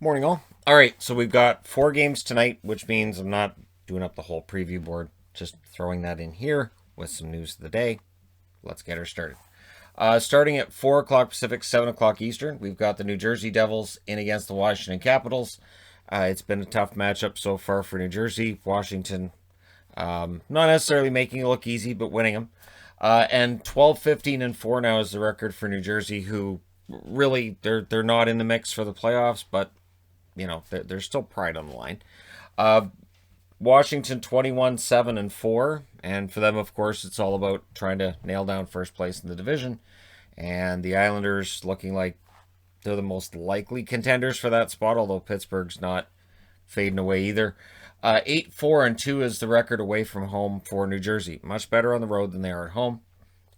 Morning, all. All right, so we've got 4 games tonight, which means I'm not doing up the whole preview board, just throwing that in here with some news of the day. Let's get her started. Starting at 4 o'clock Pacific, 7 o'clock Eastern, we've got the New Jersey Devils in against the Washington Capitals. It's been a tough matchup so far for New Jersey. Washington not necessarily making it look easy, but winning them. And 12-15-4 now is the record for New Jersey, who really, they're not in the mix for the playoffs, but there's still pride on the line. Washington 21-7-4, and for them, of course, it's all about trying to nail down first place in the division. And the Islanders looking like they're the most likely contenders for that spot, although Pittsburgh's not fading away either. 8-4-2 is the record away from home for New Jersey. Much better on the road than they are at home.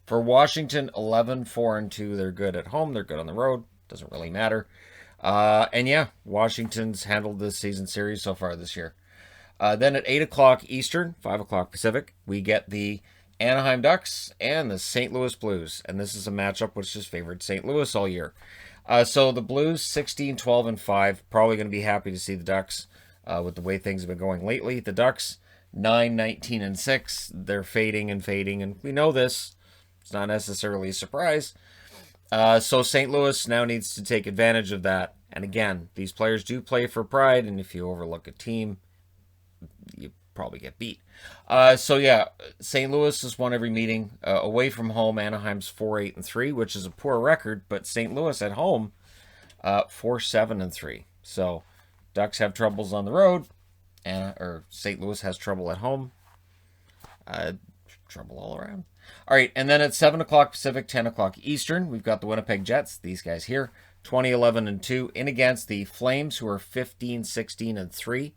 For Washington, 11-4-2. They're good at home. They're good on the road. Doesn't really matter. And yeah, Washington's handled this season series so far this year. Then at 8 o'clock Eastern, 5 o'clock Pacific, we get the Anaheim Ducks and the St. Louis Blues. And this is a matchup which has favored St. Louis all year. So the Blues, 16-12-5, probably going to be happy to see the Ducks with the way things have been going lately. The Ducks, 9-19-6. They're fading, and we know this. It's not necessarily a surprise. So St. Louis now needs to take advantage of that. And again, these players do play for pride, and if you overlook a team, you probably get beat. So yeah, St. Louis has won every meeting. Away from home, Anaheim's 4-8-3, which is a poor record, but St. Louis at home, 4-7-3. So Ducks have troubles on the road, or St. Louis has trouble at home. Trouble all around. All right, and then at 7 o'clock Pacific, 10 o'clock Eastern, we've got the Winnipeg Jets, these guys here, 20-11-2, in against the Flames, who are 15-16-3.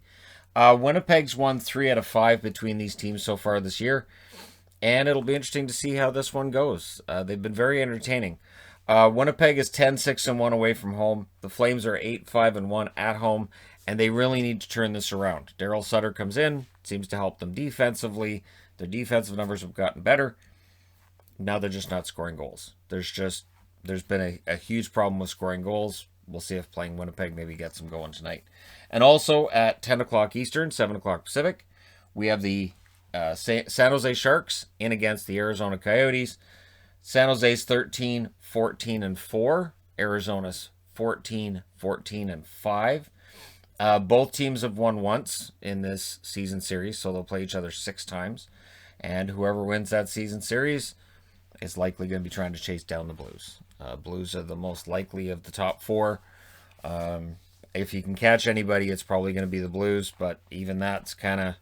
Winnipeg's won 3 out of 5 between these teams so far this year, and it'll be interesting to see how this one goes. They've been very entertaining. Winnipeg is 10-6-1 away from home. The Flames are 8-5-1 at home, and they really need to turn this around. Daryl Sutter comes in, seems to help them defensively. Their defensive numbers have gotten better. Now they're just not scoring goals. There's been a huge problem with scoring goals. We'll see if playing Winnipeg maybe gets them going tonight. And also at 10 o'clock Eastern, 7 o'clock Pacific, we have the San Jose Sharks in against the Arizona Coyotes. San Jose's 13-14-4. Arizona's 14-14-5. Both teams have won once in this season series, so they'll play each other 6 times. And whoever wins that season series is likely going to be trying to chase down the Blues. Blues are the most likely of the top 4. If you can catch anybody, it's probably going to be the Blues, but even that's kind of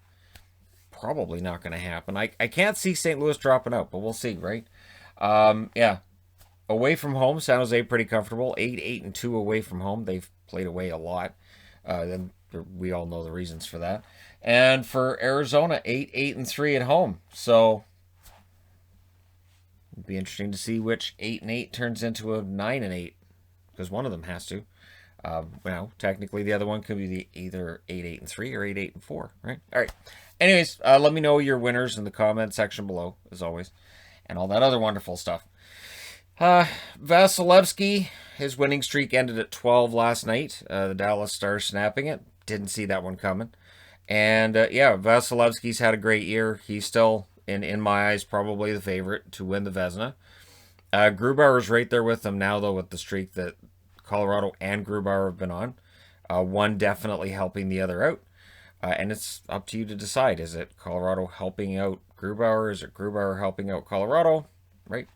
probably not going to happen. I can't see St. Louis dropping out, but we'll see, right? Yeah. Away from home, San Jose pretty comfortable. 8-8-2 away from home. They've played away a lot. Then we all know the reasons for that. And for Arizona, 8-8-3 at home. So it'd be interesting to see which 8-8 turns into a 9-8, because one of them has to. Technically the other one could be either 8-8-3 or 8-8-4, right? All right. Anyways, let me know your winners in the comment section below, as always, and all that other wonderful stuff. Vasilevsky, his winning streak ended at 12 last night. The Dallas Stars snapping it. Didn't see that one coming. And Vasilevsky's had a great year. He's still, in my eyes, probably the favorite to win the Vezina. Grubauer's right there with him now, though, with the streak that Colorado and Grubauer have been on. One definitely helping the other out. And it's up to you to decide. Is it Colorado helping out Grubauer? Is it Grubauer helping out Colorado? Right?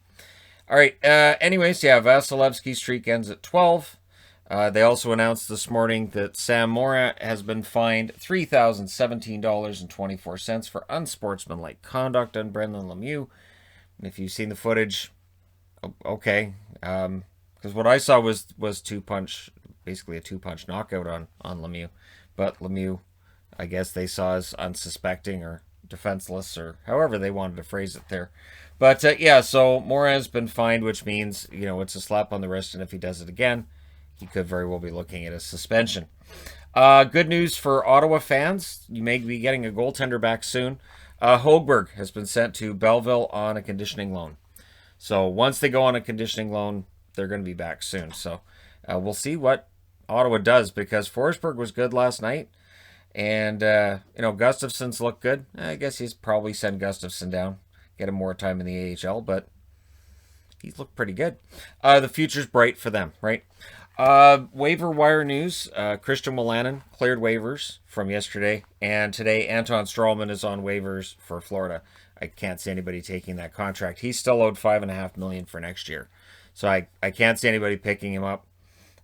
All right. Vasilevsky's streak ends at 12. They also announced this morning that Sam Morant has been fined $3,017.24 for unsportsmanlike conduct on Brendan Lemieux. And if you've seen the footage, okay. Because what I saw was basically a two-punch knockout on Lemieux. But Lemieux, I guess they saw as unsuspecting or defenseless, or however they wanted to phrase it there. But so Morant's been fined, which means, it's a slap on the wrist, and if he does it again, he could very well be looking at a suspension. Good news for Ottawa fans. You may be getting a goaltender back soon. Hogberg has been sent to Belleville on a conditioning loan. So once they go on a conditioning loan, they're going to be back soon. So we'll see what Ottawa does, because Forsberg was good last night. And, Gustafson's looked good. I guess he's probably send Gustafson down, get him more time in the AHL, but he's looked pretty good. The future's bright for them, right? Waiver wire news. Christian Wolanin cleared waivers from yesterday, and today Anton Strawman is on waivers for Florida. I can't see anybody taking that contract. He's still owed $5.5 million for next year, so I can't see anybody picking him up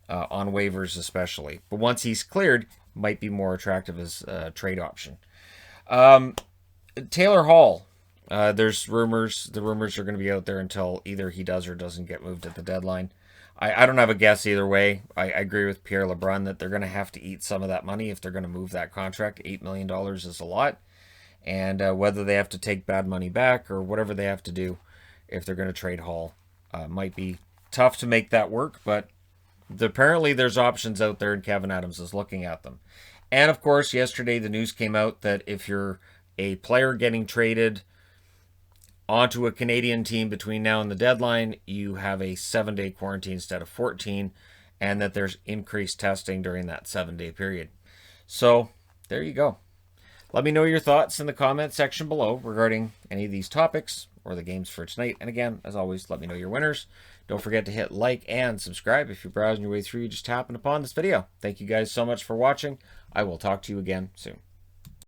on waivers, especially. But once he's cleared, might be more attractive as a trade option. Taylor Hall. There's rumors. The rumors are going to be out there until either he does or doesn't get moved at the deadline. I don't have a guess either way. I agree with Pierre LeBrun that they're going to have to eat some of that money if they're going to move that contract. $8 million is a lot. And whether they have to take bad money back or whatever they have to do if they're going to trade Hall might be tough to make that work. But apparently there's options out there, and Kevin Adams is looking at them. And, of course, yesterday the news came out that if you're a player getting traded onto a Canadian team between now and the deadline, you have a 7-day quarantine instead of 14, and that there's increased testing during that 7-day period. So there you go. Let me know your thoughts in the comment section below regarding any of these topics or the games for tonight. And again, as always, let me know your winners. Don't forget to hit like and subscribe if you're browsing your way through just happened upon this video. Thank you guys so much for watching. I will talk to you again soon.